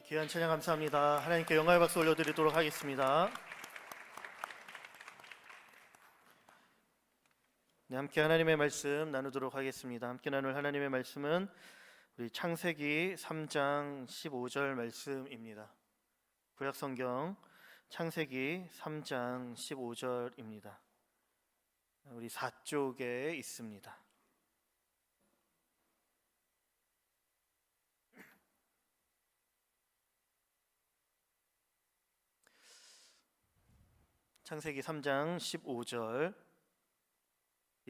귀한 찬양 감사합니다. 하나님께 영광의 박수 올려드리도록 하겠습니다. 네, 함께 하나님의 말씀 나누도록 하겠습니다. 함께 나눌 하나님의 말씀은 우리 창세기 3장 15절 말씀입니다. 구약성경 창세기 3장 15절입니다. 우리 4쪽에 있습니다. 창세기 3장 15절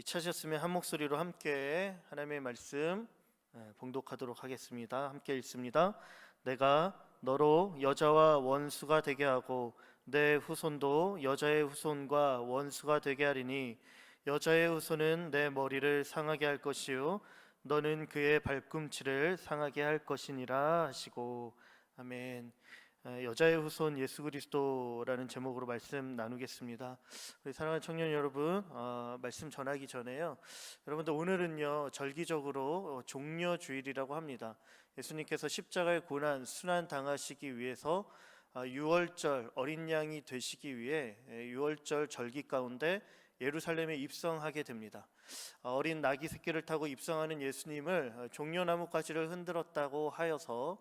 찾으셨으면 한 목소리로 함께 하나님의 말씀 봉독하도록 하겠습니다. 함께 읽습니다. 내가 너로 여자와 원수가 되게 하고 내 후손도 여자의 후손과 원수가 되게 하리니 여자의 후손은 내 머리를 상하게 할 것이요 너는 그의 발꿈치를 상하게 할 것이니라 하시고 아멘. 여자의 후손 예수 그리스도라는 제목으로 말씀 나누겠습니다. 우리 사랑하는 청년 여러분, 말씀 전하기 전에요, 여러분들 오늘은요 절기적으로 종려주일이라고 합니다. 예수님께서 십자가의 고난 순환 당하시기 위해서 6월절 어린 양이 되시기 위해 6월절 절기 가운데 예루살렘에 입성하게 됩니다. 어린 나귀 새끼를 타고 입성하는 예수님을 종려나무가지를 흔들었다고 하여서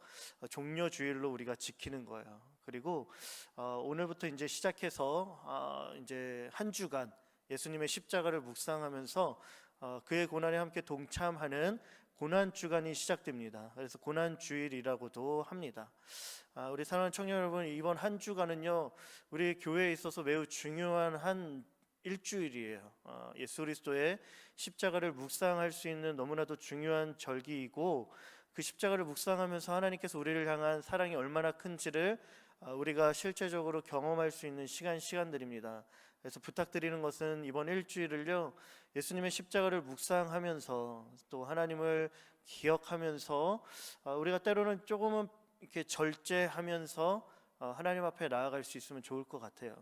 종려주일로 우리가 지키는 거예요. 그리고 오늘부터 이제 시작해서 이제 한 주간 예수님의 십자가를 묵상하면서 그의 고난에 함께 동참하는 고난 주간이 시작됩니다. 그래서 고난 주일이라고도 합니다. 우리 사랑하는 청년 여러분, 이번 한 주간은요 우리 교회에 있어서 매우 중요한 한 일주일이에요. 예수 그리스도의 십자가를 묵상할 수 있는 너무나도 중요한 절기이고, 그 십자가를 묵상하면서 하나님께서 우리를 향한 사랑이 얼마나 큰지를 우리가 실제적으로 경험할 수 있는 시간들입니다. 그래서 부탁드리는 것은 이번 일주일을요 예수님의 십자가를 묵상하면서 또 하나님을 기억하면서 우리가 때로는 조금은 이렇게 절제하면서 하나님 앞에 나아갈 수 있으면 좋을 것 같아요.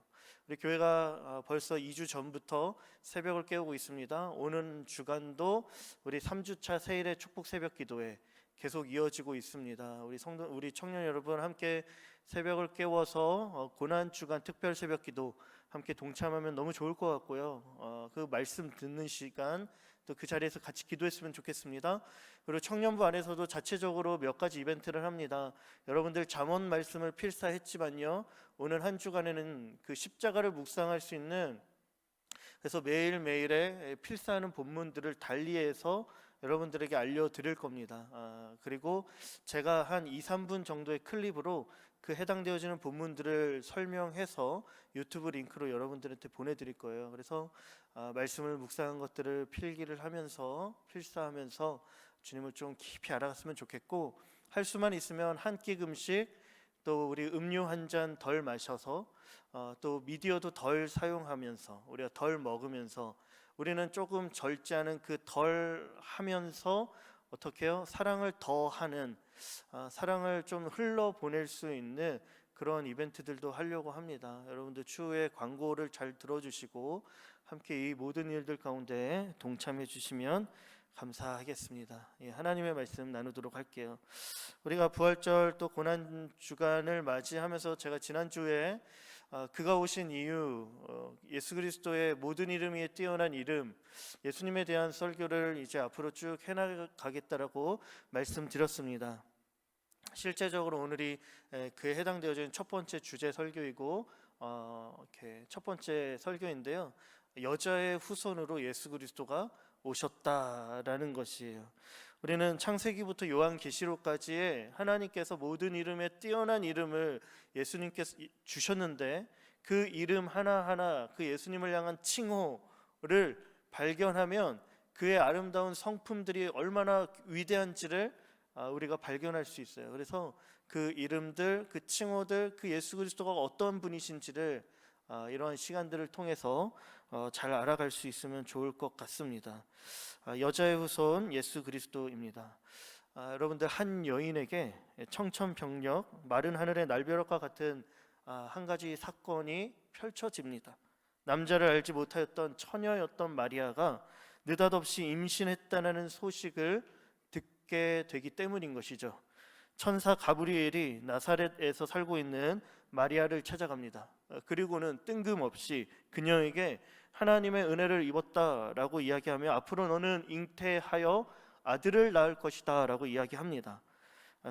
우리 교회가 벌써 2주 전부터 새벽을 깨우고 있습니다. 오는 주간도 우리 3주차 세일의 축복 새벽 기도회 계속 이어지고 있습니다. 우리 청년 여러분 함께 새벽을 깨워서 고난 주간 특별 새벽 기도 함께 동참하면 너무 좋을 것 같고요. 그 말씀 듣는 시간 또 그 자리에서 같이 기도했으면 좋겠습니다. 그리고 청년부 안에서도 자체적으로 몇 가지 이벤트를 합니다. 여러분들 잠언 말씀을 필사했지만요 오늘 한 주간에는 그 십자가를 묵상할 수 있는, 그래서 매일매일의 필사하는 본문들을 달리해서 여러분들에게 알려드릴 겁니다. 그리고 제가 한 2-3분 정도의 클립으로 그 해당되어지는 본문들을 설명해서 유튜브 링크로 여러분들한테 보내드릴 거예요. 그래서 말씀을 묵상한 것들을 필기를 하면서 필사하면서 주님을 좀 깊이 알아갔으면 좋겠고, 할 수만 있으면 한 끼 금식, 또 우리 음료 한 잔 덜 마셔서 또 미디어도 덜 사용하면서 우리가 덜 먹으면서 우리는 조금 절제하는 그 덜 하면서 어떻게 해요? 사랑을 더 하는, 사랑을 좀 흘러보낼 수 있는 그런 이벤트들도 하려고 합니다. 여러분들 추후에 광고를 잘 들어주시고 함께 이 모든 일들 가운데 동참해 주시면 감사하겠습니다. 하나님의 말씀 나누도록 할게요. 우리가 부활절 또 고난 주간을 맞이하면서 제가 지난주에 그가 오신 이유, 예수 그리스도의 모든 이름 위에 뛰어난 이름, 예수님에 대한 설교를 이제 앞으로 쭉 해나가겠다라고 말씀드렸습니다. 실제적으로 오늘이 그에 해당되어지는 첫 번째 주제 설교이고 이렇게 첫 번째 설교인데요, 여자의 후손으로 예수 그리스도가 오셨다라는 것이에요. 우리는 창세기부터 요한계시록까지의 하나님께서 모든 이름에 뛰어난 이름을 예수님께서 주셨는데, 그 이름 하나하나, 그 예수님을 향한 칭호를 발견하면 그의 아름다운 성품들이 얼마나 위대한지를 우리가 발견할 수 있어요. 그래서 그 이름들, 그 칭호들, 그 예수 그리스도가 어떤 분이신지를 이런 시간들을 통해서 잘 알아갈 수 있으면 좋을 것 같습니다. 여자의 후손 예수 그리스도입니다. 여러분들, 한 여인에게 청천벽력, 마른 하늘의 날벼락과 같은 한 가지 사건이 펼쳐집니다. 남자를 알지 못하였던 처녀였던 마리아가 느닷없이 임신했다는 소식을 듣게 되기 때문인 것이죠. 천사 가브리엘이 나사렛에서 살고 있는 마리아를 찾아갑니다. 그리고는 뜬금없이 그녀에게 하나님의 은혜를 입었다라고 이야기하며 앞으로 너는 잉태하여 아들을 낳을 것이다 라고 이야기합니다.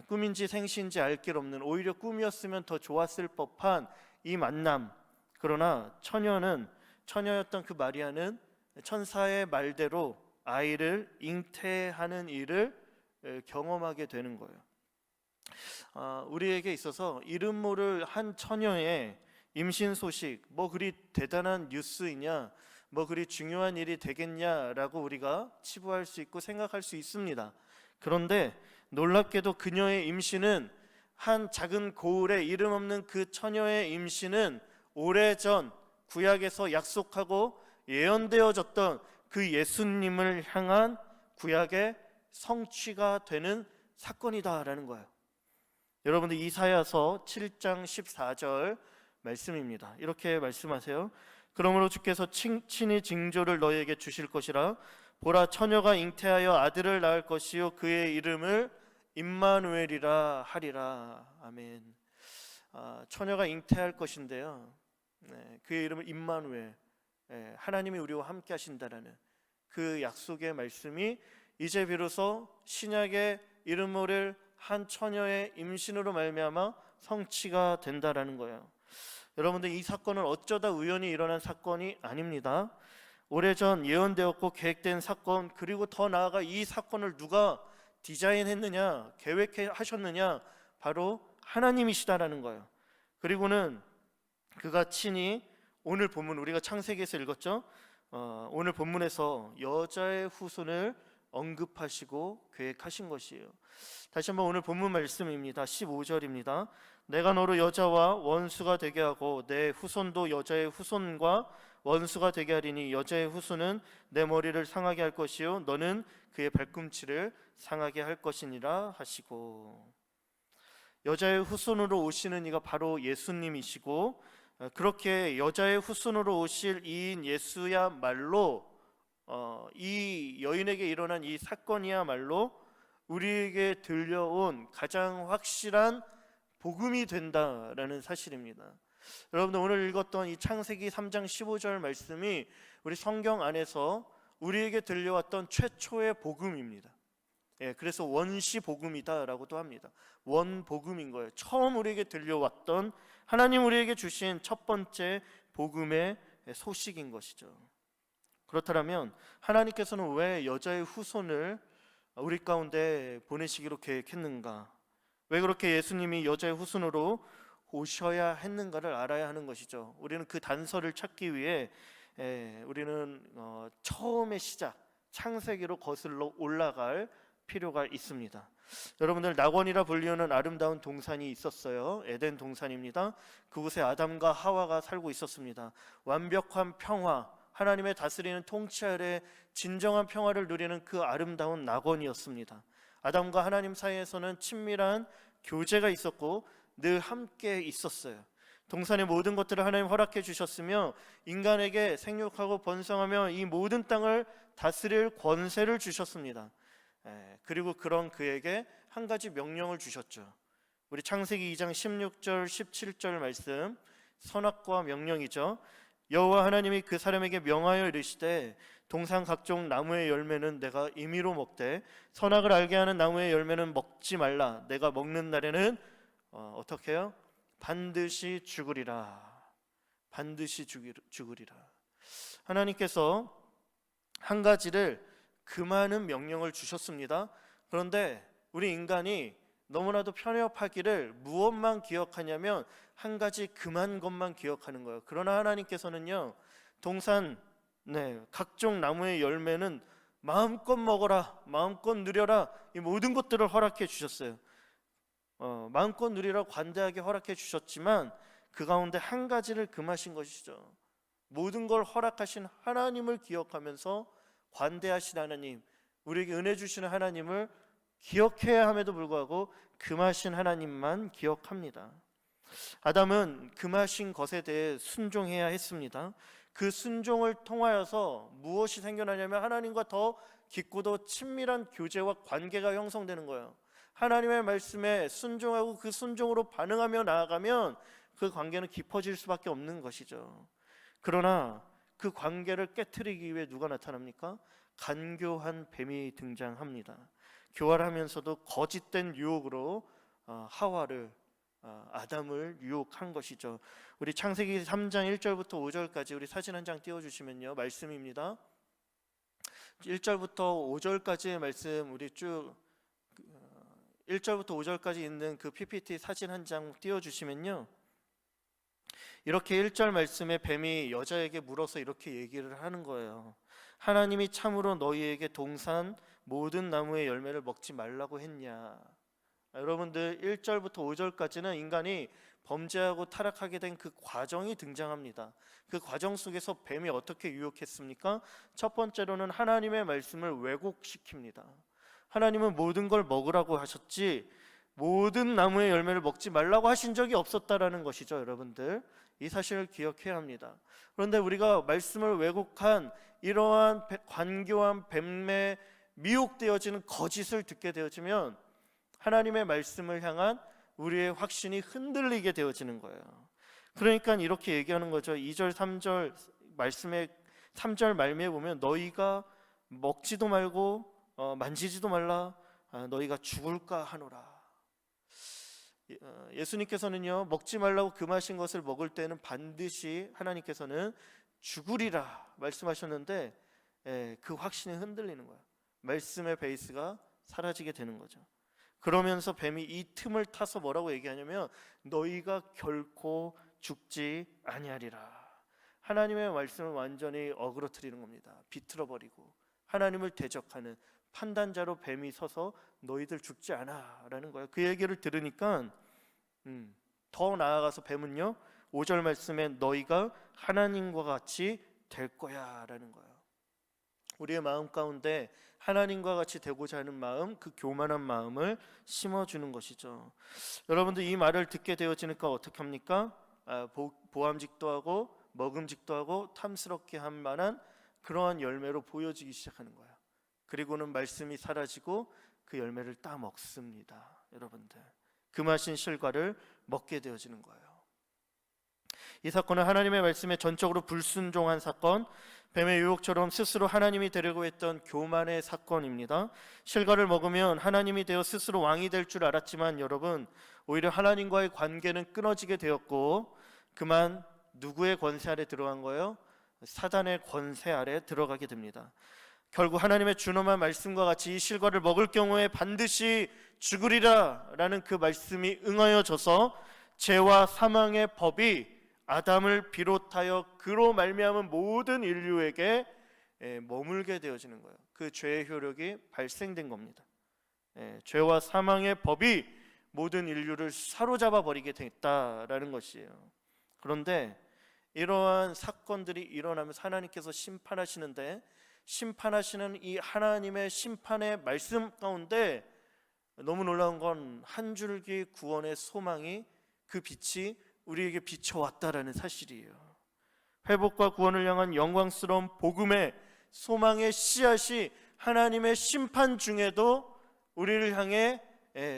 꿈인지 생시인지 알 길 없는, 오히려 꿈이었으면 더 좋았을 법한 이 만남. 그러나 처녀였던 그 마리아는 천사의 말대로 아이를 잉태하는 일을 경험하게 되는 거예요. 우리에게 있어서 이름 모를 한 처녀의 임신 소식, 뭐 그리 대단한 뉴스이냐, 뭐 그리 중요한 일이 되겠냐라고 우리가 치부할 수 있고 생각할 수 있습니다. 그런데 놀랍게도 그녀의 임신은, 한 작은 고을에 이름 없는 그 처녀의 임신은 오래전 구약에서 약속하고 예언되어졌던 그 예수님을 향한 구약의 성취가 되는 사건이다라는 거예요. 여러분들 이사야서 7장 14절 말씀입니다. 이렇게 말씀하세요. 그러므로 주께서 친히 징조를 너희에게 주실 것이라. 보라, 처녀가 잉태하여 아들을 낳을 것이요 그의 이름을 임마누엘이라 하리라. 아멘. 처녀가 잉태할 것인데요, 그의 이름을 임마누엘, 하나님이 우리와 함께 하신다라는 그 약속의 말씀이 이제 비로소 신약의 이름 모를 한 처녀의 임신으로 말미암아 성취가 된다라는 거예요. 여러분들, 이 사건은 어쩌다 우연히 일어난 사건이 아닙니다. 오래전 예언되었고 계획된 사건, 그리고 더 나아가 이 사건을 누가 디자인했느냐, 계획하셨느냐, 바로 하나님이시다라는 거예요. 그리고는 그가 친히, 오늘 본문 우리가 창세기에서 읽었죠. 오늘 본문에서 여자의 후손을 언급하시고 계획하신 것이에요. 다시 한번 오늘 본문 말씀입니다. 15절입니다. 내가 너로 여자와 원수가 되게 하고 내 후손도 여자의 후손과 원수가 되게 하리니 여자의 후손은 내 머리를 상하게 할 것이요 너는 그의 발꿈치를 상하게 할 것이니라 하시고, 여자의 후손으로 오시는 이가 바로 예수님이시고, 그렇게 여자의 후손으로 오실 이인 예수야말로, 이 여인에게 일어난 이 사건이야말로 우리에게 들려온 가장 확실한 복음이 된다라는 사실입니다. 여러분들, 오늘 읽었던 이 창세기 3장 15절 말씀이 우리 성경 안에서 우리에게 들려왔던 최초의 복음입니다. 그래서 원시 복음이다라고도 합니다. 원복음인 거예요. 처음 우리에게 들려왔던, 하나님 우리에게 주신 첫 번째 복음의 소식인 것이죠. 그렇다면 하나님께서는 왜 여자의 후손을 우리 가운데 보내시기로 계획했는가? 왜 그렇게 예수님이 여자의 후손으로 오셔야 했는가를 알아야 하는 것이죠. 우리는 그 단서를 찾기 위해 우리는 처음의 시작, 창세기로 거슬러 올라갈 필요가 있습니다. 여러분들, 낙원이라 불리우는 아름다운 동산이 있었어요. 에덴 동산입니다. 그곳에 아담과 하와가 살고 있었습니다. 완벽한 평화, 하나님의 다스리는 통치 아래 진정한 평화를 누리는 그 아름다운 낙원이었습니다. 아담과 하나님 사이에서는 친밀한 교제가 있었고 늘 함께 있었어요. 동산의 모든 것들을 하나님 허락해 주셨으며 인간에게 생육하고 번성하며 이 모든 땅을 다스릴 권세를 주셨습니다. 그리고 그런 그에게 한 가지 명령을 주셨죠. 우리 창세기 2장 16절 17절 말씀, 선악과 명령이죠. 여호와 하나님이 그 사람에게 명하여 이르시되 동산 각종 나무의 열매는 내가 임의로 먹되 선악을 알게 하는 나무의 열매는 먹지 말라. 내가 먹는 날에는 어떻게 해요? 반드시 죽으리라. 반드시 죽으리라. 하나님께서 한 가지를 금하는 명령을 주셨습니다. 그런데 우리 인간이 너무나도 편협하기를 무엇만 기억하냐면 한 가지 금한 것만 기억하는 거예요. 그러나 하나님께서는요, 동산 각종 나무의 열매는 마음껏 먹어라, 마음껏 누려라, 이 모든 것들을 허락해 주셨어요. 마음껏 누리라고 관대하게 허락해 주셨지만 그 가운데 한 가지를 금하신 것이죠. 모든 걸 허락하신 하나님을 기억하면서 관대하신 하나님, 우리에게 은혜 주시는 하나님을 기억해야 함에도 불구하고 금하신 하나님만 기억합니다. 아담은 금하신 것에 대해 순종해야 했습니다. 그 순종을 통하여서 무엇이 생겨나냐면 하나님과 더 깊고도 친밀한 교제와 관계가 형성되는 거예요. 하나님의 말씀에 순종하고 그 순종으로 반응하며 나아가면 그 관계는 깊어질 수밖에 없는 것이죠. 그러나 그 관계를 깨트리기 위해 누가 나타납니까? 간교한 뱀이 등장합니다. 교활하면서도 거짓된 유혹으로 하와를 아담을 유혹한 것이죠. 우리 창세기 3장 1절부터 5절까지 우리 사진 한 장 띄워주시면요, 말씀입니다. 1절부터 5절까지의 말씀 우리 쭉 1절부터 5절까지 있는 그 PPT 사진 한 장 띄워주시면요, 이렇게 1절 말씀에 뱀이 여자에게 물어서 이렇게 얘기를 하는 거예요. 하나님이 참으로 너희에게 동산 모든 나무의 열매를 먹지 말라고 했냐. 여러분들 1절부터 5절까지는 인간이 범죄하고 타락하게 된 그 과정이 등장합니다. 그 과정 속에서 뱀이 어떻게 유혹했습니까? 첫 번째로는 하나님의 말씀을 왜곡시킵니다. 하나님은 모든 걸 먹으라고 하셨지 모든 나무의 열매를 먹지 말라고 하신 적이 없었다라는 것이죠. 여러분들 이 사실을 기억해야 합니다. 그런데 우리가 말씀을 왜곡한 이러한 관교한 뱀에 미혹되어지는 거짓을 듣게 되어지면 하나님의 말씀을 향한 우리의 확신이 흔들리게 되어지는 거예요. 그러니까 이렇게 얘기하는 거죠. 2절 3절 말씀의 3절 말미에 보면 너희가 먹지도 말고 만지지도 말라, 너희가 죽을까 하노라. 예수님께서는요, 먹지 말라고 금하신 것을 먹을 때는 반드시 하나님께서는 죽으리라 말씀하셨는데 그 확신이 흔들리는 거예요. 말씀의 베이스가 사라지게 되는 거죠. 그러면서 뱀이 이 틈을 타서 뭐라고 얘기하냐면 너희가 결코 죽지 아니하리라. 하나님의 말씀을 완전히 어그러뜨리는 겁니다. 비틀어버리고 하나님을 대적하는 판단자로 뱀이 서서 너희들 죽지 않아 라는 거예요. 그 얘기를 들으니까 더 나아가서 뱀은요 5절 말씀에 너희가 하나님과 같이 될 거야 라는 거예요. 우리의 마음 가운데 하나님과 같이 되고자 하는 마음, 그 교만한 마음을 심어주는 것이죠. 여러분들 이 말을 듣게 되어지니까 어떻게 합니까? 보암직도 하고 먹음직도 하고 탐스럽게 한 만한 그러한 열매로 보여지기 시작하는 거예요. 그리고는 말씀이 사라지고 그 열매를 따먹습니다. 여러분들 금하신 실과를 먹게 되어지는 거예요. 이 사건은 하나님의 말씀에 전적으로 불순종한 사건, 뱀의 유혹처럼 스스로 하나님이 되려고 했던 교만의 사건입니다. 실과를 먹으면 하나님이 되어 스스로 왕이 될 줄 알았지만 여러분 오히려 하나님과의 관계는 끊어지게 되었고 그만 누구의 권세 아래 들어간 거예요? 사단의 권세 아래 들어가게 됩니다. 결국 하나님의 준엄한 말씀과 같이 이 실과를 먹을 경우에 반드시 죽으리라 라는 그 말씀이 응하여져서 죄와 사망의 법이 아담을 비롯하여 그로 말미암은 모든 인류에게 머물게 되어지는 거예요. 그 죄의 효력이 발생된 겁니다. 죄와 사망의 법이 모든 인류를 사로잡아 버리게 됐다라는 것이에요. 그런데 이러한 사건들이 일어나면서 하나님께서 심판하시는데 심판하시는 이 하나님의 심판의 말씀 가운데 너무 놀라운 건 한 줄기 구원의 소망이 그 빛이 우리에게 비춰왔다라는 사실이에요. 회복과 구원을 향한 영광스러운 복음의 소망의 씨앗이 하나님의 심판 중에도 우리를 향해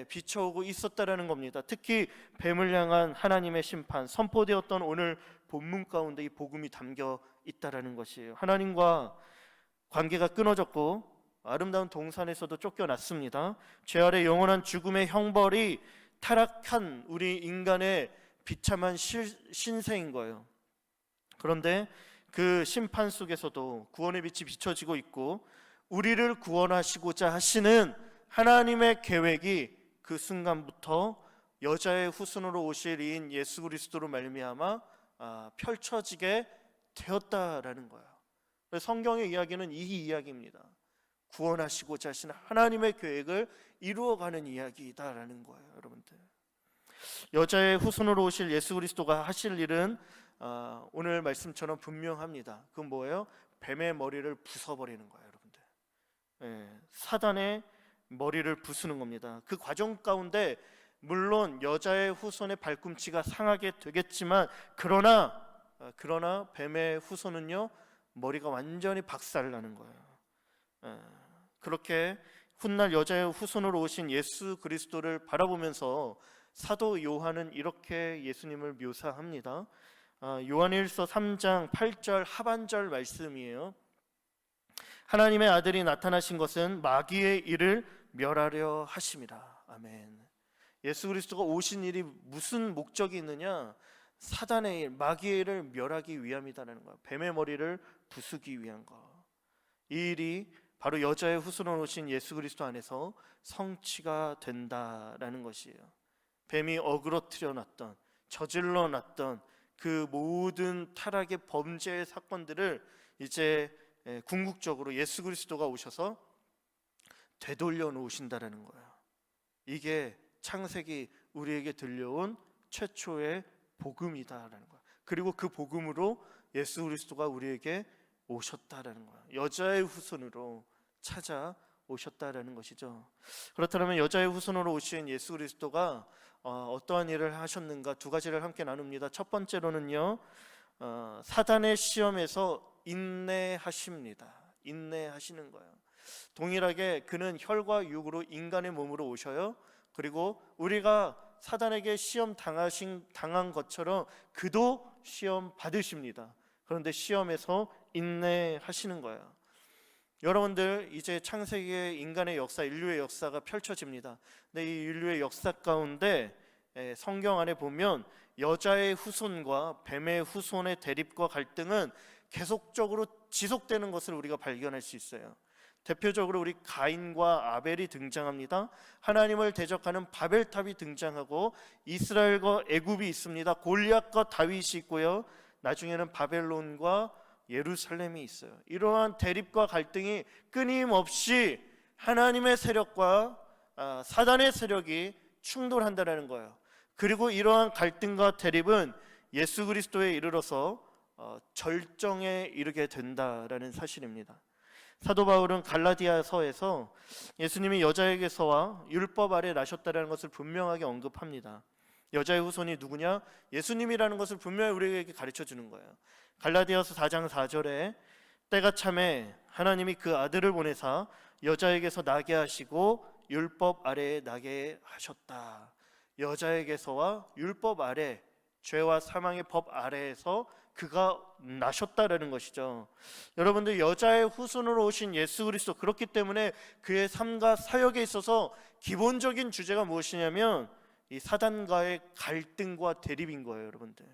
비춰오고 있었다라는 겁니다. 특히 뱀을 향한 하나님의 심판 선포되었던 오늘 본문 가운데 이 복음이 담겨 있다라는 것이에요. 하나님과 관계가 끊어졌고 아름다운 동산에서도 쫓겨났습니다. 죄 아래 영원한 죽음의 형벌이 타락한 우리 인간의 비참한 신세인 거예요. 그런데 그 심판 속에서도 구원의 빛이 비춰지고 있고 우리를 구원하시고자 하시는 하나님의 계획이 그 순간부터 여자의 후손으로 오실 이인 예수 그리스도로 말미암아 펼쳐지게 되었다라는 거예요. 성경의 이야기는 이 이야기입니다. 구원하시고자 하시는 하나님의 계획을 이루어가는 이야기다라는 거예요. 여러분들 여자의 후손으로 오실 예수 그리스도가 하실 일은 오늘 말씀처럼 분명합니다. 그건 뭐예요? 뱀의 머리를 부숴버리는 거예요. 여러분들 사단의 머리를 부수는 겁니다. 그 과정 가운데 물론 여자의 후손의 발꿈치가 상하게 되겠지만 그러나 뱀의 후손은요 머리가 완전히 박살나는 거예요. 그렇게 훗날 여자의 후손으로 오신 예수 그리스도를 바라보면서 사도 요한은 이렇게 예수님을 묘사합니다. 요한일서 3장 8절 하반절 말씀이에요. 하나님의 아들이 나타나신 것은 마귀의 일을 멸하려 하심이라. 아멘. 예수 그리스도가 오신 일이 무슨 목적이 있느냐? 사단의 일, 마귀의 일을 멸하기 위함이다라는 거야. 뱀의 머리를 부수기 위한 거. 이 일이 바로 여자의 후손으로 오신 예수 그리스도 안에서 성취가 된다라는 것이에요. 뱀이 어그러뜨려 놨던, 저질러 놨던 그 모든 타락의 범죄의 사건들을 이제 궁극적으로 예수 그리스도가 오셔서 되돌려 놓으신다라는 거예요. 이게 창세기 우리에게 들려온 최초의 복음이다라는 거예요. 그리고 그 복음으로 예수 그리스도가 우리에게 오셨다라는 거예요. 여자의 후손으로 찾아오셨다라는 것이죠. 그렇다면 여자의 후손으로 오신 예수 그리스도가 어떠한 일을 하셨는가? 두 가지를 함께 나눕니다. 첫 번째로는요, 사단의 시험에서 인내하십니다. 인내하시는 거예요. 동일하게 그는 혈과 육으로 인간의 몸으로 오셔요. 그리고 우리가 사단에게 시험 당한 것처럼 그도 시험 받으십니다. 그런데 시험에서 인내하시는 거예요. 여러분들, 이제 창세기의 인간의 역사, 인류의 역사가 펼쳐집니다. 근데 이 인류의 역사 가운데 성경 안에 보면 여자의 후손과 뱀의 후손의 대립과 갈등은 계속적으로 지속되는 것을 우리가 발견할 수 있어요. 대표적으로 우리 가인과 아벨이 등장합니다. 하나님을 대적하는 바벨탑이 등장하고 이스라엘과 애굽이 있습니다. 골리앗과 다윗이 있고요. 나중에는 바벨론과 예루살렘이 있어요. 이러한 대립과 갈등이 끊임없이 하나님의 세력과 사단의 세력이 충돌한다는 거예요. 그리고 이러한 갈등과 대립은 예수 그리스도에 이르러서 절정에 이르게 된다라는 사실입니다. 사도 바울은 갈라디아서에서 예수님이 여자에게서와 율법 아래 나셨다는 것을 분명하게 언급합니다. 여자의 후손이 누구냐? 예수님이라는 것을 분명히 우리에게 가르쳐 주는 거예요. 갈라디아서 4장 4절에 때가 참에 하나님이 그 아들을 보내사 여자에게서 나게 하시고 율법 아래에 나게 하셨다. 여자에게서와 율법 아래, 죄와 사망의 법 아래에서 그가 나셨다라는 것이죠. 여러분들, 여자의 후손으로 오신 예수 그리스도, 그렇기 때문에 그의 삶과 사역에 있어서 기본적인 주제가 무엇이냐면 이 사단과의 갈등과 대립인 거예요. 여러분들,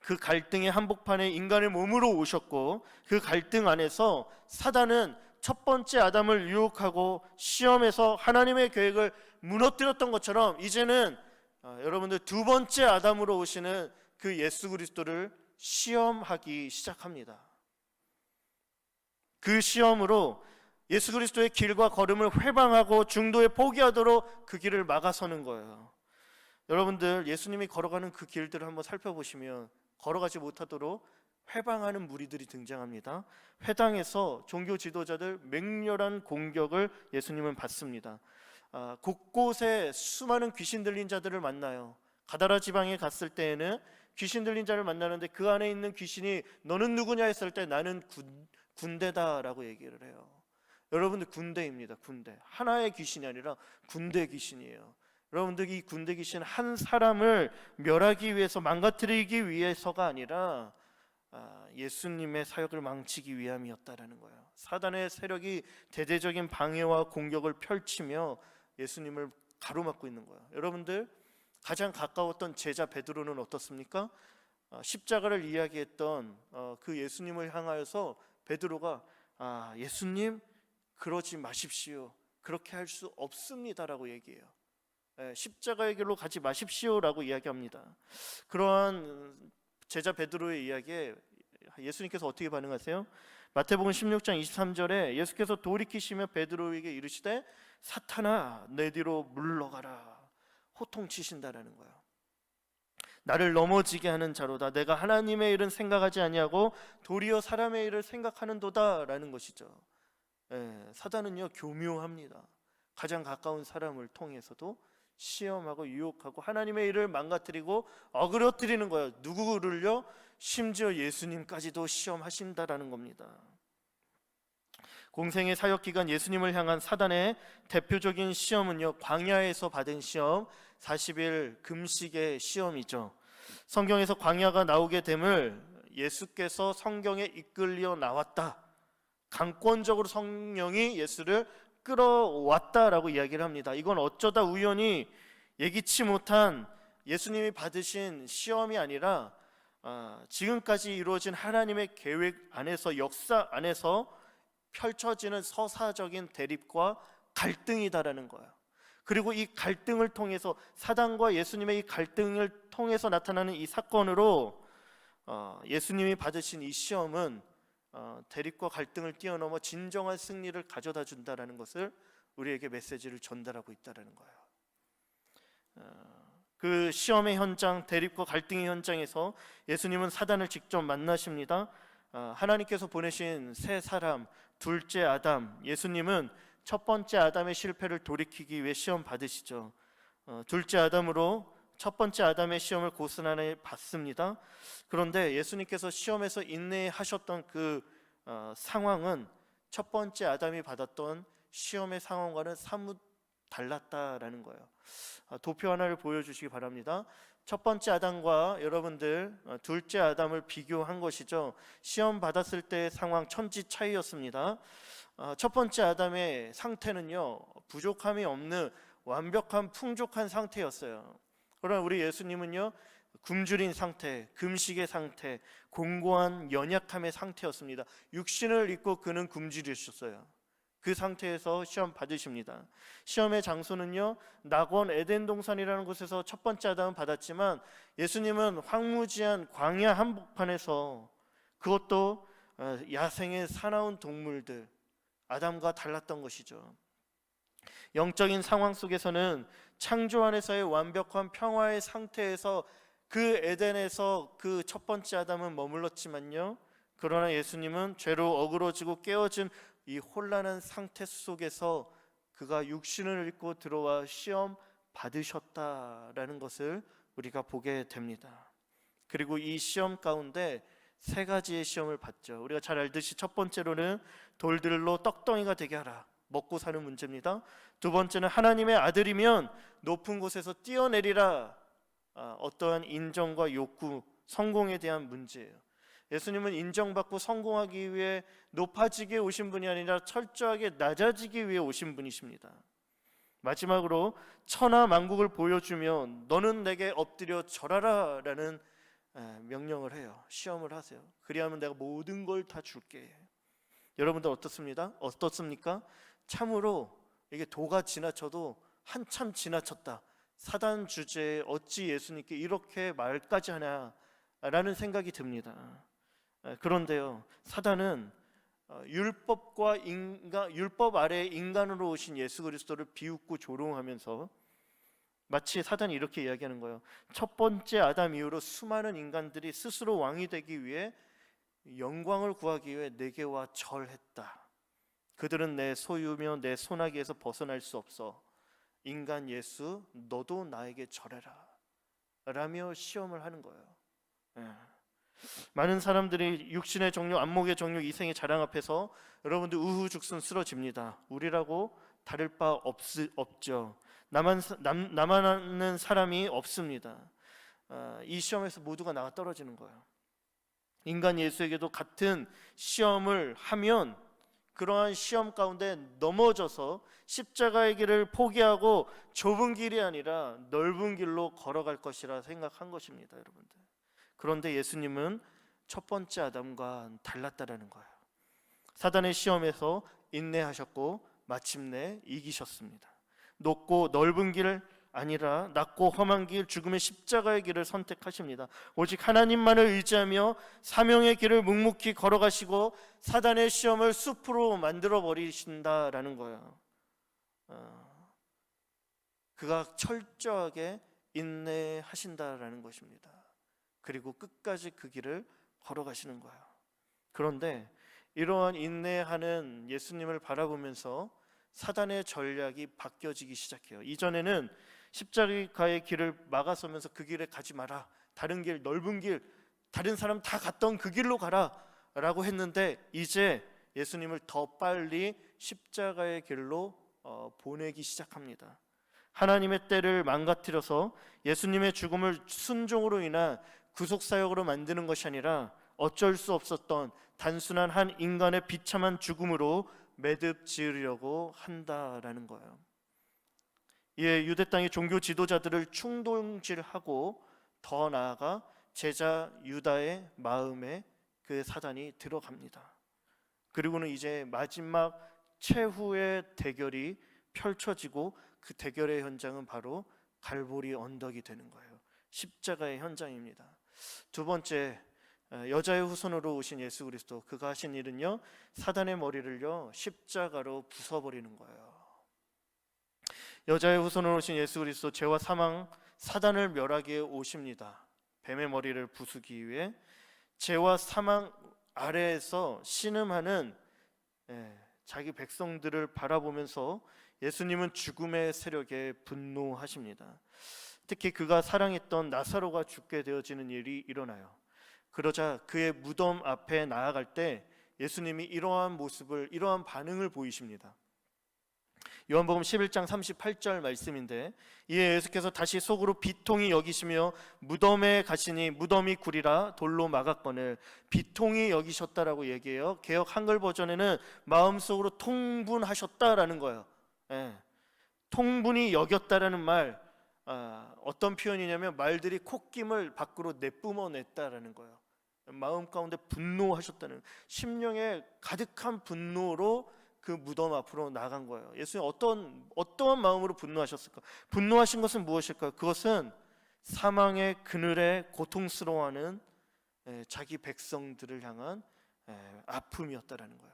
그 갈등의 한복판에 인간의 몸으로 오셨고, 그 갈등 안에서 사단은 첫 번째 아담을 유혹하고 시험해서 하나님의 계획을 무너뜨렸던 것처럼 이제는 여러분들 두 번째 아담으로 오시는 그 예수 그리스도를 시험하기 시작합니다. 그 시험으로 예수 그리스도의 길과 걸음을 회방하고 중도에 포기하도록 그 길을 막아서는 거예요. 여러분들, 예수님이 걸어가는 그 길들을 한번 살펴보시면 걸어가지 못하도록 회방하는 무리들이 등장합니다. 회당에서 종교 지도자들 맹렬한 공격을 예수님은 받습니다. 곳곳에 수많은 귀신 들린 자들을 만나요. 가다라 지방에 갔을 때에는 귀신 들린 자를 만나는데 그 안에 있는 귀신이 너는 누구냐 했을 때 나는 군대다라고 얘기를 해요. 여러분들, 군대입니다. 군대. 하나의 귀신이 아니라 군대 귀신이에요. 여러분들, 이 군대 귀신 한 사람을 멸하기 위해서, 망가뜨리기 위해서가 아니라 예수님의 사역을 망치기 위함이었다라는 거예요. 사단의 세력이 대대적인 방해와 공격을 펼치며 예수님을 가로막고 있는 거예요. 여러분들, 가장 가까웠던 제자 베드로는 어떻습니까? 십자가를 이야기했던 그 예수님을 향하여서 베드로가 예수님, 그러지 마십시오. 그렇게 할 수 없습니다라고 얘기해요. 십자가의 길로 가지 마십시오라고 이야기합니다. 그러한 제자 베드로의 이야기에 예수님께서 어떻게 반응하세요? 마태복음 16장 23절에 예수께서 돌이키시며 베드로에게 이르시되 사탄아, 내 뒤로 물러가라. 호통치신다라는 거예요. 나를 넘어지게 하는 자로다. 내가 하나님의 일은 생각하지 아니하고 도리어 사람의 일을 생각하는도다라는 것이죠. 사단은요, 교묘합니다. 가장 가까운 사람을 통해서도 시험하고 유혹하고 하나님의 일을 망가뜨리고 어그러뜨리는 거예요. 누구를요? 심지어 예수님까지도 시험하신다라는 겁니다. 공생의 사역 기간 예수님을 향한 사단의 대표적인 시험은요, 광야에서 받은 시험, 40일 금식의 시험이죠. 성경에서 광야가 나오게 됨을 예수께서 성경에 이끌려 나왔다, 강권적으로 성령이 예수를 끌어왔다라고 이야기를 합니다. 이건 어쩌다 우연히 예기치 못한 예수님이 받으신 시험이 아니라 지금까지 이루어진 하나님의 계획 안에서, 역사 안에서 펼쳐지는 서사적인 대립과 갈등이다라는 거예요. 그리고 이 갈등을 통해서, 사단과 예수님의 이 갈등을 통해서 나타나는 이 사건으로 예수님이 받으신 이 시험은 대립과 갈등을 뛰어넘어 진정한 승리를 가져다 준다라는 것을 우리에게 메시지를 전달하고 있다라는 거예요. 그 시험의 현장, 대립과 갈등의 현장에서 예수님은 사단을 직접 만나십니다. 하나님께서 보내신 새 사람, 둘째 아담, 예수님은 첫 번째 아담의 실패를 돌이키기 위해 시험 받으시죠. 둘째 아담으로 첫 번째 아담의 시험을 고스란히 받습니다. 그런데 예수님께서 시험에서 인내하셨던 그 상황은 첫 번째 아담이 받았던 시험의 상황과는 사뭇 달랐다라는 거예요. 도표 하나를 보여주시기 바랍니다. 첫 번째 아담과 여러분들 둘째 아담을 비교한 것이죠. 시험 받았을 때의 상황 천지 차이였습니다. 첫 번째 아담의 상태는요, 부족함이 없는 완벽한 풍족한 상태였어요. 그러나 우리 예수님은요, 굶주린 상태, 금식의 상태, 공고한 연약함의 상태였습니다. 육신을 입고 그는 굶주리셨어요. 그 상태에서 시험 받으십니다. 시험의 장소는요, 낙원 에덴 동산이라는 곳에서 첫 번째 아담은 받았지만 예수님은 황무지한 광야 한복판에서, 그것도 야생의 사나운 동물들, 아담과 달랐던 것이죠. 영적인 상황 속에서는 창조 안에서의 완벽한 평화의 상태에서, 그 에덴에서 그 첫 번째 아담은 머물렀지만요, 그러나 예수님은 죄로 어그러지고 깨어진 이 혼란한 상태 속에서 그가 육신을 입고 들어와 시험 받으셨다라는 것을 우리가 보게 됩니다. 그리고 이 시험 가운데 세 가지의 시험을 받죠. 우리가 잘 알듯이 첫 번째로는 돌들로 떡덩이가 되게 하라, 먹고 사는 문제입니다. 두 번째는 하나님의 아들이면 높은 곳에서 뛰어내리라, 어떠한 인정과 욕구, 성공에 대한 문제예요. 예수님은 인정받고 성공하기 위해 높아지게 오신 분이 아니라 철저하게 낮아지기 위해 오신 분이십니다. 마지막으로 천하 만국을 보여주며 너는 내게 엎드려 절하라 라는 명령을 해요. 시험을 하세요. 그리하면 내가 모든 걸 다 줄게. 여러분들 어떻습니까? 참으로 이게 도가 지나쳐도 한참 지나쳤다, 사단 주제에 어찌 예수님께 이렇게 말까지 하냐라는 생각이 듭니다. 그런데요, 사단은 율법과 율법 아래 인간으로 오신 예수 그리스도를 비웃고 조롱하면서 마치 사단이 이렇게 이야기하는 거예요. 첫 번째 아담 이후로 수많은 인간들이 스스로 왕이 되기 위해, 영광을 구하기 위해 내게 와 절했다. 그들은 내 소유며 내 손아귀에서 벗어날 수 없어. 인간 예수, 너도 나에게 절해라 라며 시험을 하는 거예요. 많은 사람들이 육신의 정욕, 안목의 정욕, 이생의 자랑 앞에서 여러분들 우후죽순 쓰러집니다. 우리라고 다를 바 없죠. 나만 아는 사람이 없습니다. 이 시험에서 모두가 나가 떨어지는 거예요. 인간 예수에게도 같은 시험을 하면 그러한 시험 가운데 넘어져서 십자가의 길을 포기하고 좁은 길이 아니라 넓은 길로 걸어갈 것이라 생각한 것입니다, 여러분들. 그런데 예수님은 첫 번째 아담과 달랐다라는 거예요. 사단의 시험에서 인내하셨고 마침내 이기셨습니다. 높고 넓은 길 아니라 낮고 험한 길, 죽음의 십자가의 길을 선택하십니다. 오직 하나님만을 의지하며 사명의 길을 묵묵히 걸어가시고 사단의 시험을 숲으로 만들어 버리신다라는 거예요. 그가 철저하게 인내하신다라는 것입니다. 그리고 끝까지 그 길을 걸어가시는 거예요. 그런데 이러한 인내하는 예수님을 바라보면서 사단의 전략이 바뀌어지기 시작해요. 이전에는 십자가의 길을 막아서면서 그 길에 가지 마라, 다른 길, 넓은 길, 다른 사람 다 갔던 그 길로 가라 라고 했는데, 이제 예수님을 더 빨리 십자가의 길로 보내기 시작합니다. 하나님의 때를 망가뜨려서 예수님의 죽음을 순종으로 인한 구속사역으로 만드는 것이 아니라 어쩔 수 없었던 단순한 한 인간의 비참한 죽음으로 매듭 지으려고 한다라는 거예요. 이에 유대 땅의 종교 지도자들을 충동질하고 더 나아가 제자 유다의 마음에 그 사단이 들어갑니다. 그리고는 이제 마지막 최후의 대결이 펼쳐지고 그 대결의 현장은 바로 갈보리 언덕이 되는 거예요. 십자가의 현장입니다. 두 번째, 여자의 후손으로 오신 예수 그리스도, 그가 하신 일은요, 사단의 머리를요 십자가로 부숴버리는 거예요. 여자의 후손으로 오신 예수 그리스도, 죄와 사망, 사단을 멸하기 위해 오십니다. 뱀의 머리를 부수기 위해 죄와 사망 아래에서 신음하는 자기 백성들을 바라보면서 예수님은 죽음의 세력에 분노하십니다. 특히 그가 사랑했던 나사로가 죽게 되어지는 일이 일어나요. 그러자 그의 무덤 앞에 나아갈 때 예수님이 이러한 모습을, 이러한 반응을 보이십니다. 요한복음 11장 38절 말씀인데, 이에 예수께서 다시 속으로 비통히 여기시며 무덤에 가시니 무덤이 구리라 돌로 막았거늘. 비통히 여기셨다라고 얘기해요. 개역 한글 버전에는 마음속으로 통분하셨다라는 거예요. 통분히 여겼다라는 말, 어떤 표현이냐면 말들이 콧김을 밖으로 내뿜어냈다라는 거예요. 마음 가운데 분노하셨다는, 심령에 가득한 분노로 그 무덤 앞으로 나간 거예요. 예수님 어떠한 마음으로 분노하셨을까? 분노하신 것은 무엇일까? 그것은 사망의 그늘에 고통스러워하는 자기 백성들을 향한 아픔이었다라는 거예요.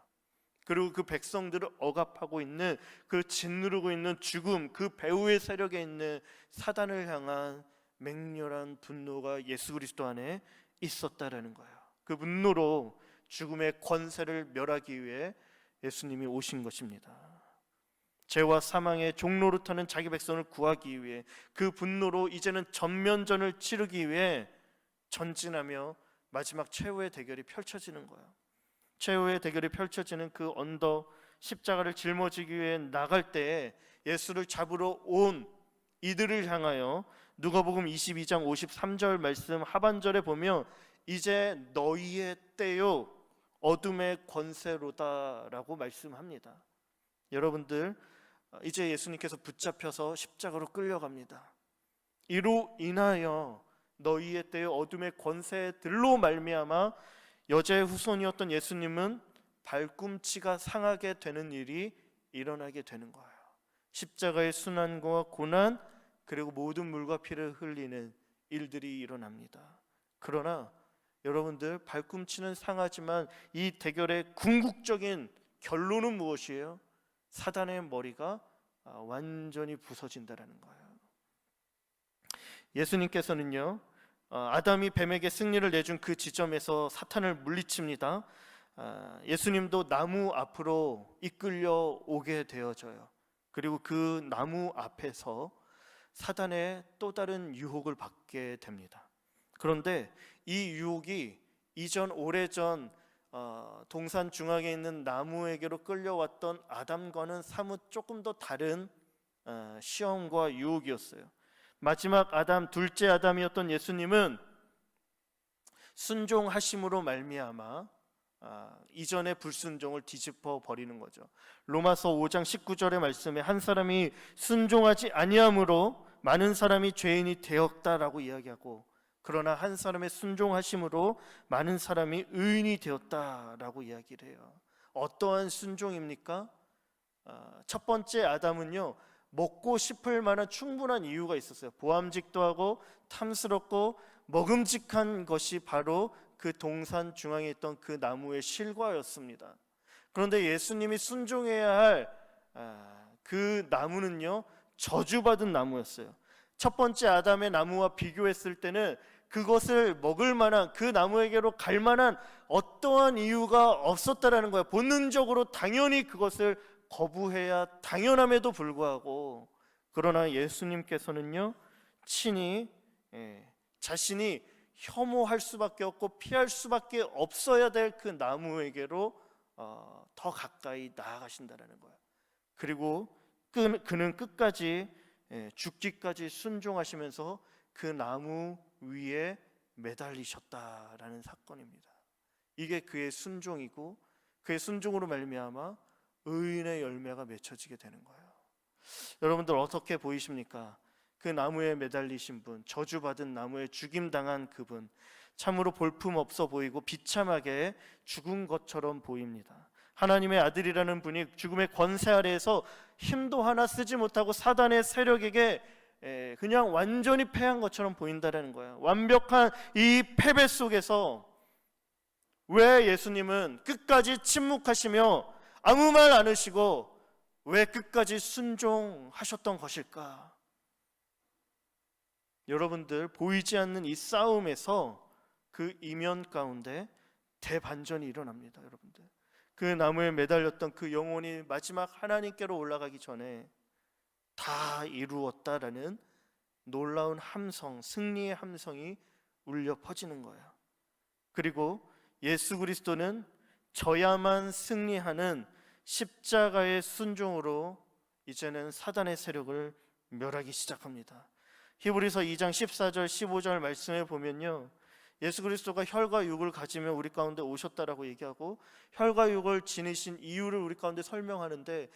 그리고 그 백성들을 억압하고 있는, 그 짓누르고 있는 죽음, 그 배후의 세력에 있는 사단을 향한 맹렬한 분노가 예수 그리스도 안에 있었다라는 거예요. 그 분노로 죽음의 권세를 멸하기 위해 예수님이 오신 것입니다. 죄와 사망의 종노릇하는 자기 백성을 구하기 위해, 그 분노로 이제는 전면전을 치르기 위해 전진하며 마지막 최후의 대결이 펼쳐지는 거예요. 최후의 대결이 펼쳐지는 그 언덕, 십자가를 짊어지기 위해 나갈 때에 예수를 잡으러 온 이들을 향하여 누가복음 22장 53절 말씀 하반절에 보면, 이제 너희의 때요 어둠의 권세로다라고 말씀합니다. 여러분들, 이제 예수님께서 붙잡혀서 십자가로 끌려갑니다. 이로 인하여 너희의 때의 어둠의 권세들로 말미암아 여자의 후손이었던 예수님은 발꿈치가 상하게 되는 일이 일어나게 되는 거예요. 십자가의 순환과 고난, 그리고 모든 물과 피를 흘리는 일들이 일어납니다. 그러나 여러분들, 발꿈치는 상하지만 이 대결의 궁극적인 결론은 무엇이에요? 사단의 머리가 완전히 부서진다는 거예요. 예수님께서는요, 아담이 뱀에게 승리를 내준 그 지점에서 사탄을 물리칩니다. 예수님도 나무 앞으로 이끌려 오게 되어져요. 그리고 그 나무 앞에서 사단의 또 다른 유혹을 받게 됩니다. 그런데 이 유혹이 오래전 동산 중앙에 있는 나무에게로 끌려왔던 아담과는 사뭇 조금 더 다른 시험과 유혹이었어요. 마지막 아담, 둘째 아담이었던 예수님은 순종하심으로 말미암아 이전의 불순종을 뒤집어 버리는 거죠. 로마서 5장 19절의 말씀에 한 사람이 순종하지 아니함으로 많은 사람이 죄인이 되었다라고 이야기하고, 그러나 한 사람의 순종하심으로 많은 사람이 의인이 되었다라고 이야기를 해요. 어떠한 순종입니까? 첫 번째 아담은요, 먹고 싶을 만한 충분한 이유가 있었어요. 보암직도 하고 탐스럽고 먹음직한 것이 바로 그 동산 중앙에 있던 그 나무의 실과였습니다. 그런데 예수님이 순종해야 할 그 나무는요, 저주받은 나무였어요. 첫 번째 아담의 나무와 비교했을 때는 그것을 먹을 만한, 그 나무에게로 갈 만한 어떠한 이유가 없었다라는 거예요. 본능적으로 당연히 그것을 거부해야 당연함에도 불구하고, 그러나 예수님께서는요, 친히 자신이 혐오할 수밖에 없고 피할 수밖에 없어야 될 그 나무에게로 더 가까이 나아가신다라는 거예요. 그리고 그는 끝까지 죽기까지 순종하시면서 그 나무 위에 매달리셨다라는 사건입니다. 이게 그의 순종이고 그의 순종으로 말미암아 의인의 열매가 맺혀지게 되는 거예요. 여러분들 어떻게 보이십니까? 그 나무에 매달리신 분, 저주받은 나무에 죽임당한 그분, 참으로 볼품없어 보이고 비참하게 죽은 것처럼 보입니다. 하나님의 아들이라는 분이 죽음의 권세 아래에서 힘도 하나 쓰지 못하고 사단의 세력에게 그냥 완전히 패한 것처럼 보인다는 거예요. 완벽한 이 패배 속에서 왜 예수님은 끝까지 침묵하시며 아무 말 안 하시고 왜 끝까지 순종하셨던 것일까? 여러분들, 보이지 않는 이 싸움에서 그 이면 가운데 대반전이 일어납니다. 여러분들, 그 나무에 매달렸던 그 영혼이 마지막 하나님께로 올라가기 전에 다 이루었다라는 놀라운 함성, 승리의 함성이 울려 퍼지는 거예요. 그리고 예수 그리스도는 져야만 승리하는 십자가의 순종으로 이제는 사단의 세력을 멸하기 시작합니다. 히브리서 2장 14절 15절 말씀에 보면요, 예수 그리스도가 혈과 육을 가지며 우리 가운데 오셨다라고 얘기하고 혈과 육을 지니신 이유를 우리 가운데 설명하는데,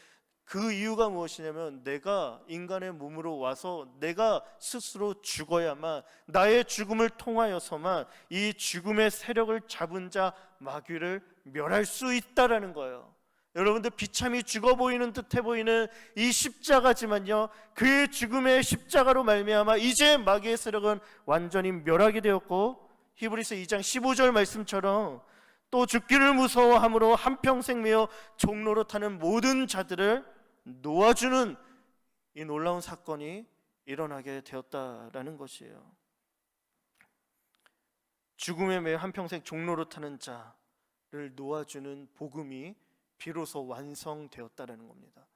그 이유가 무엇이냐면 내가 인간의 몸으로 와서 내가 스스로 죽어야만, 나의 죽음을 통하여서만 이 죽음의 세력을 잡은 자 마귀를 멸할 수 있다라는 거예요. 여러분들, 비참히 죽어 보이는 듯해 보이는 이 십자가지만요, 그의 죽음의 십자가로 말미암아 이제 마귀의 세력은 완전히 멸하게 되었고, 히브리서 2장 15절 말씀처럼 또 죽기를 무서워함으로 한평생 매어 종로로 타는 모든 자들을 놓아주는 이 놀라운 사건이 일어나게 되었다라는 것이에요. 죽음에 매여 한평생 종로로 타는 자를 놓아주는 복음이 비로소 완성되었다라는 겁니다.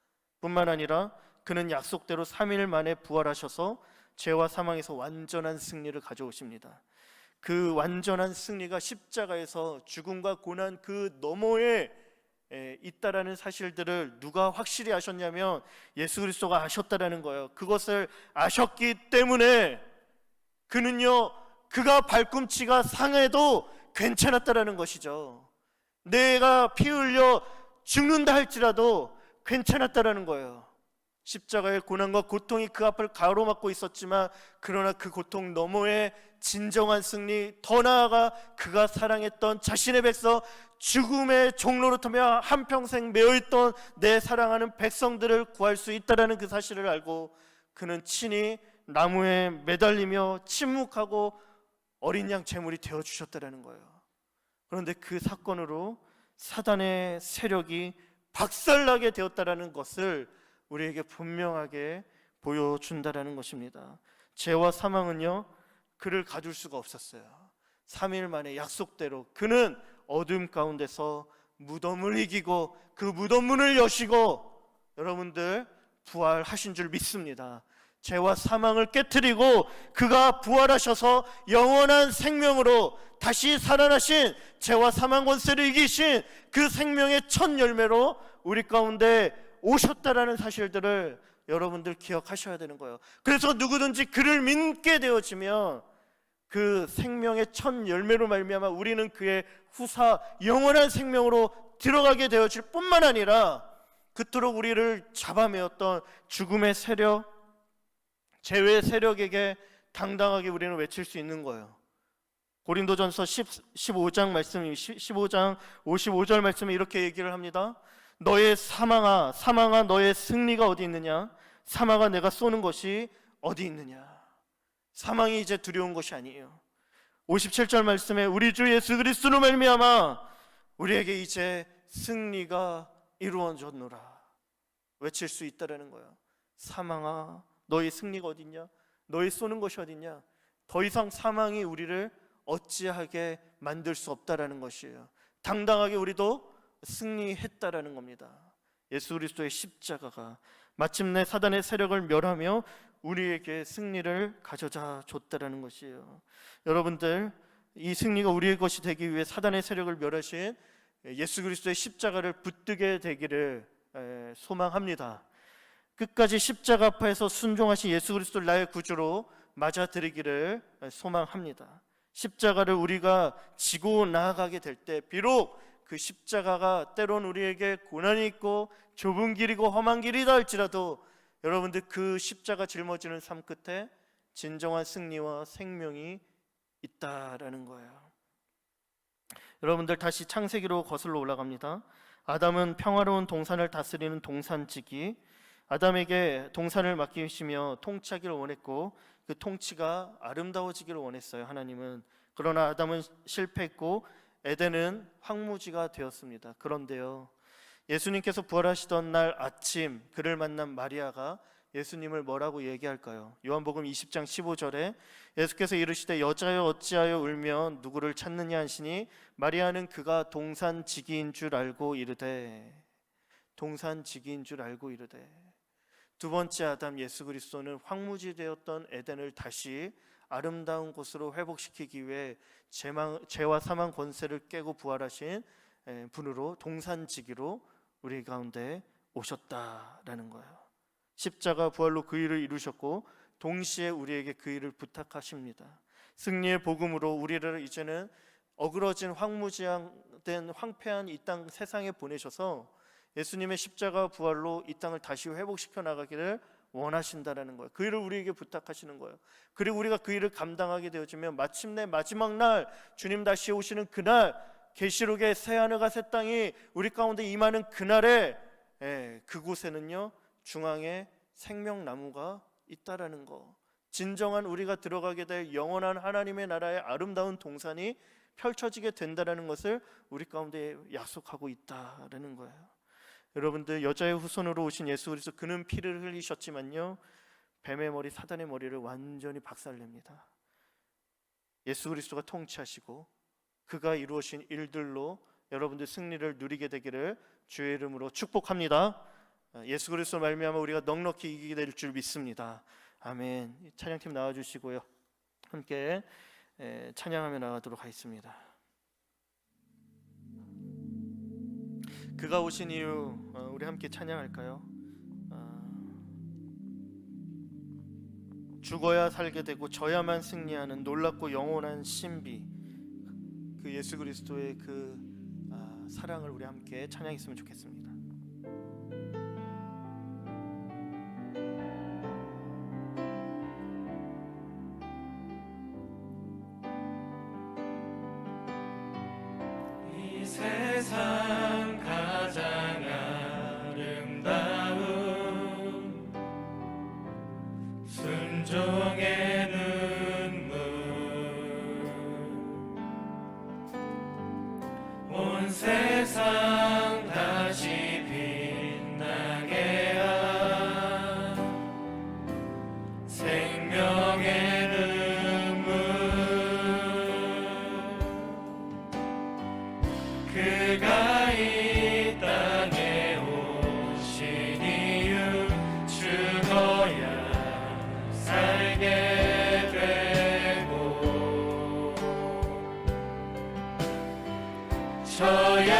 뿐만 아니라 그는 약속대로 3일 만에 부활하셔서 죄와 사망에서 완전한 승리를 가져오십니다. 그 완전한 승리가 십자가에서 죽음과 고난 그 너머에 있다라는 사실들을 누가 확실히 아셨냐면 예수 그리스도가 아셨다라는 거예요. 그것을 아셨기 때문에 그는요, 그가 발꿈치가 상해도 괜찮았다라는 것이죠. 내가 피 흘려 죽는다 할지라도 괜찮았다라는 거예요. 십자가의 고난과 고통이 그 앞을 가로막고 있었지만, 그러나 그 고통 너머에 진정한 승리, 더 나아가 그가 사랑했던 자신의 백성, 죽음의 종로로 타며 한평생 매어있던 내 사랑하는 백성들을 구할 수 있다는 그 사실을 알고 그는 친히 나무에 매달리며 침묵하고 어린 양 제물이 되어주셨다는 거예요. 그런데 그 사건으로 사단의 세력이 박살나게 되었다는 것을 우리에게 분명하게 보여준다는 것입니다. 죄와 사망은요, 그를 가둘 수가 없었어요. 3일 만에 약속대로 그는 어둠 가운데서 무덤을 이기고 그 무덤 문을 여시고 여러분들 부활하신 줄 믿습니다. 죄와 사망을 깨트리고 그가 부활하셔서 영원한 생명으로 다시 살아나신, 죄와 사망 권세를 이기신 그 생명의 첫 열매로 우리 가운데 오셨다라는 사실들을 여러분들 기억하셔야 되는 거예요. 그래서 누구든지 그를 믿게 되어지면 그 생명의 첫 열매로 말미암아 우리는 그의 후사 영원한 생명으로 들어가게 되어질 뿐만 아니라 그토록 우리를 잡아매었던 죽음의 세력, 죄의 세력에게 당당하게 우리는 외칠 수 있는 거예요. 고린도전서 15장 말씀, 15장 55절 말씀에 이렇게 얘기를 합니다. 너의 사망아, 사망아, 너의 승리가 어디 있느냐? 사망아, 내가 쏘는 것이 어디 있느냐? 사망이 이제 두려운 것이 아니에요. 57절 말씀에 우리 주 예수 그리스도로 말미암아 우리에게 이제 승리가 이루어졌노라 외칠 수 있다라는 거예요. 사망아, 너의 승리가 어딨냐? 너의 쏘는 것이 어딨냐? 더 이상 사망이 우리를 어찌하게 만들 수 없다라는 것이에요. 당당하게 우리도 승리했다라는 겁니다. 예수 그리스도의 십자가가 마침내 사단의 세력을 멸하며 우리에게 승리를 가져다 줬다라는 것이에요. 여러분들, 이 승리가 우리의 것이 되기 위해 사단의 세력을 멸하신 예수 그리스도의 십자가를 붙들게 되기를 소망합니다. 끝까지 십자가 앞에서 순종하신 예수 그리스도를 나의 구주로 맞아들이기를 소망합니다. 십자가를 우리가 지고 나아가게 될 때 비록 그 십자가가 때론 우리에게 고난이 있고 좁은 길이고 험한 길이다 할지라도 여러분들 그 십자가 짊어지는 삶 끝에 진정한 승리와 생명이 있다라는 거예요. 여러분들 다시 창세기로 거슬러 올라갑니다. 아담은 평화로운 동산을 다스리는 동산지기, 아담에게 동산을 맡기시며 통치하기를 원했고 그 통치가 아름다워지기를 원했어요. 하나님은. 그러나 아담은 실패했고 에덴은 황무지가 되었습니다. 그런데요, 예수님께서 부활하시던 날 아침 그를 만난 마리아가 예수님을 뭐라고 얘기할까요? 요한복음 20장 15절에 예수께서 이르시되 여자여 어찌하여 울며 누구를 찾느냐 하시니 마리아는 그가 동산지기인 줄 알고 이르되, 동산지기인 줄 알고 이르되. 두 번째 아담 예수 그리스도는 황무지 되었던 에덴을 다시 아름다운 곳으로 회복시키기 위해 죄와 사망 권세를 깨고 부활하신 분으로 동산지기로 우리 가운데 오셨다라는 거예요. 십자가 부활로 그 일을 이루셨고 동시에 우리에게 그 일을 부탁하십니다. 승리의 복음으로 우리를 이제는 어그러진 황무지된 황폐한 이 땅 세상에 보내셔서 예수님의 십자가 부활로 이 땅을 다시 회복시켜 나가기를 원하신다라는 거예요. 그 일을 우리에게 부탁하시는 거예요. 그리고 우리가 그 일을 감당하게 되어지면 마침내 마지막 날 주님 다시 오시는 그날 계시록의 새하늘과 새 땅이 우리 가운데 임하는 그날에 그곳에는요 중앙에 생명나무가 있다라는 거, 진정한 우리가 들어가게 될 영원한 하나님의 나라의 아름다운 동산이 펼쳐지게 된다라는 것을 우리 가운데 약속하고 있다라는 거예요. 여러분들, 여자의 후손으로 오신 예수 그리스도, 그는 피를 흘리셨지만요 뱀의 머리, 사단의 머리를 완전히 박살냅니다. 예수 그리스도가 통치하시고 그가 이루어진 일들로 여러분들 승리를 누리게 되기를 주의 이름으로 축복합니다. 예수 그리스도 말미암아 우리가 넉넉히 이기게 될 줄 믿습니다. 아멘. 찬양팀 나와주시고요, 함께 찬양하며 나가도록 하겠습니다. 그가 오신 이유 우리 함께 찬양할까요? 죽어야 살게 되고 져야만 승리하는 놀랍고 영원한 신비, 그 예수 그리스도의 그 사랑을 우리 함께 찬양했으면 좋겠습니다. 이 세상 가장 아름다운 순종의 눈물, 온 세상 다시 빛나게 한 생명의 눈물, 그가 이 땅에 오신 이유, 죽어야 살게 되고 져야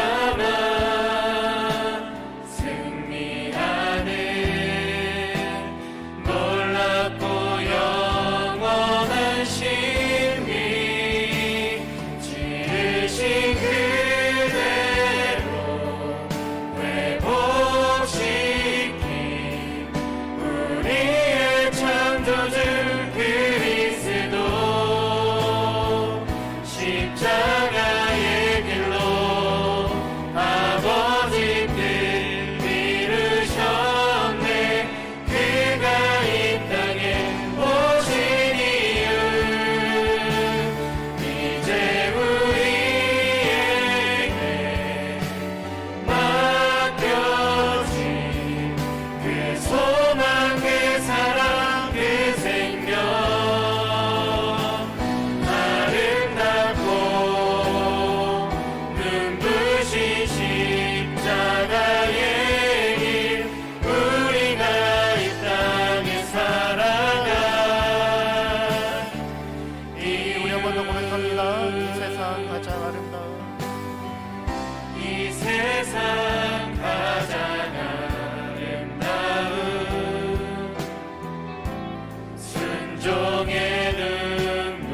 순종의 눈물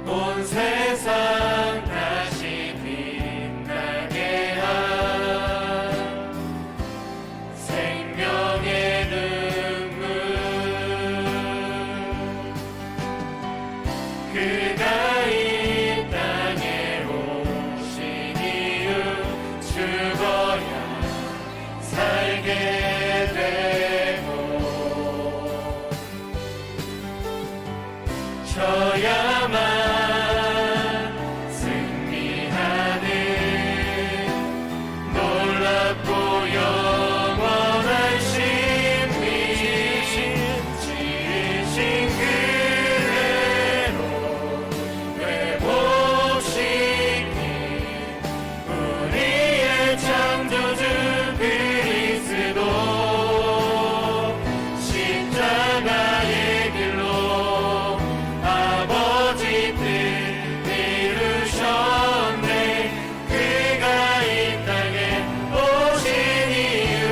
온 세상 다시 빛나게 한 생명의 눈물 그가 이 땅에 오신 이유 죽어야 살게 되고 져야만 승리하는 놀랍고 영원한 신비 지으신 그대로 회복시킨 우리의 창조주 그리스도 십자가의 길로 아버지 뜻 이루셨네 그가 이 땅에 오신 이유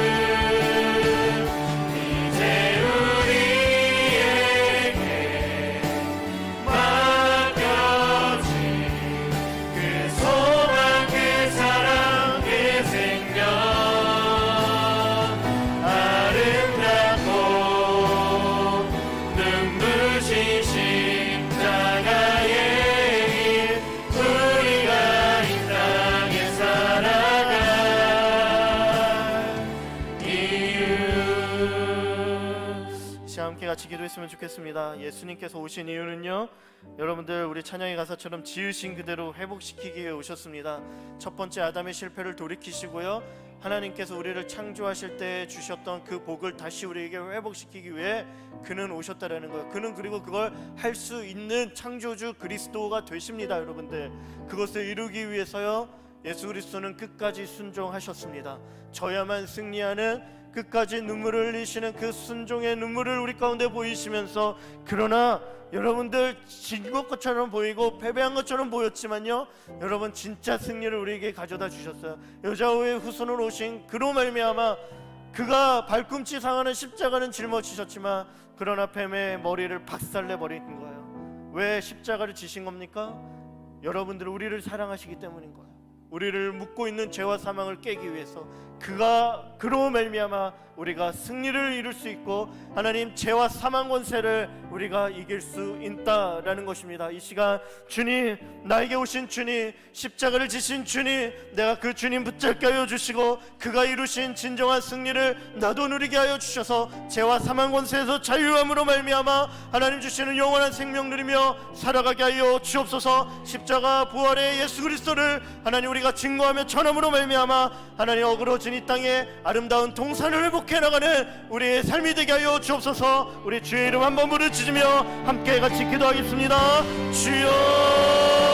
이제 우리에게 맡겨진 그 소망 그 사랑 그 생명 아름답고 눈부신 십자가의 길 우리가 이 땅에 살아갈 이유 시간 함께 같이 기도했으면 좋겠습니다. 예수님께서 오신 이유는요, 여러분들 우리 찬양의 가사처럼 지으신 그대로 회복시키기 위해 오셨습니다. 첫 번째 아담의 실패를 돌이키시고요, 하나님께서 우리를 창조하실 때 주셨던 그 복을 다시 우리에게 회복시키기 위해 그는 오셨다라는 거예요. 그는 그리고 그걸 할 수 있는 창조주 그리스도가 되십니다. 여러분들 그것을 이루기 위해서요, 예수 그리스도는 끝까지 순종하셨습니다. 져야만 승리하는 끝까지 눈물을 흘리시는 그 순종의 눈물을 우리 가운데 보이시면서, 그러나 여러분들 진 것처럼 보이고 패배한 것처럼 보였지만요, 여러분 진짜 승리를 우리에게 가져다 주셨어요. 여자의 후손으로 오신 그로 말미암아 그가 발꿈치 상하는 십자가는 짊어지셨지만 그러나 뱀의 머리를 박살내 버린 거예요. 왜 십자가를 지신 겁니까? 여러분들 우리를 사랑하시기 때문인 거예요. 우리를 묶고 있는 죄와 사망을 깨기 위해서 그가 그로 말미암아 우리가 승리를 이룰 수 있고 하나님 죄와 사망 권세를 우리가 이길 수 있다라는 것입니다. 이 시간 주님, 나에게 오신 주님, 십자가를 지신 주님, 내가 그 주님 붙잡게 하여 주시고 그가 이루신 진정한 승리를 나도 누리게 하여 주셔서 죄와 사망 권세에서 자유함으로 말미암아 하나님 주시는 영원한 생명 누리며 살아가게 하여 주옵소서. 십자가 부활의 예수 그리스도를 하나님 우리가 증거하며 전함으로 말미암아 하나님 어그러진 이 땅에 아름다운 동산을 회복해 나가는 우리의 삶이 되게 하여 주옵소서. 우리 주의 이름 한번 부르짖으며 함께 같이 기도하겠습니다. 주여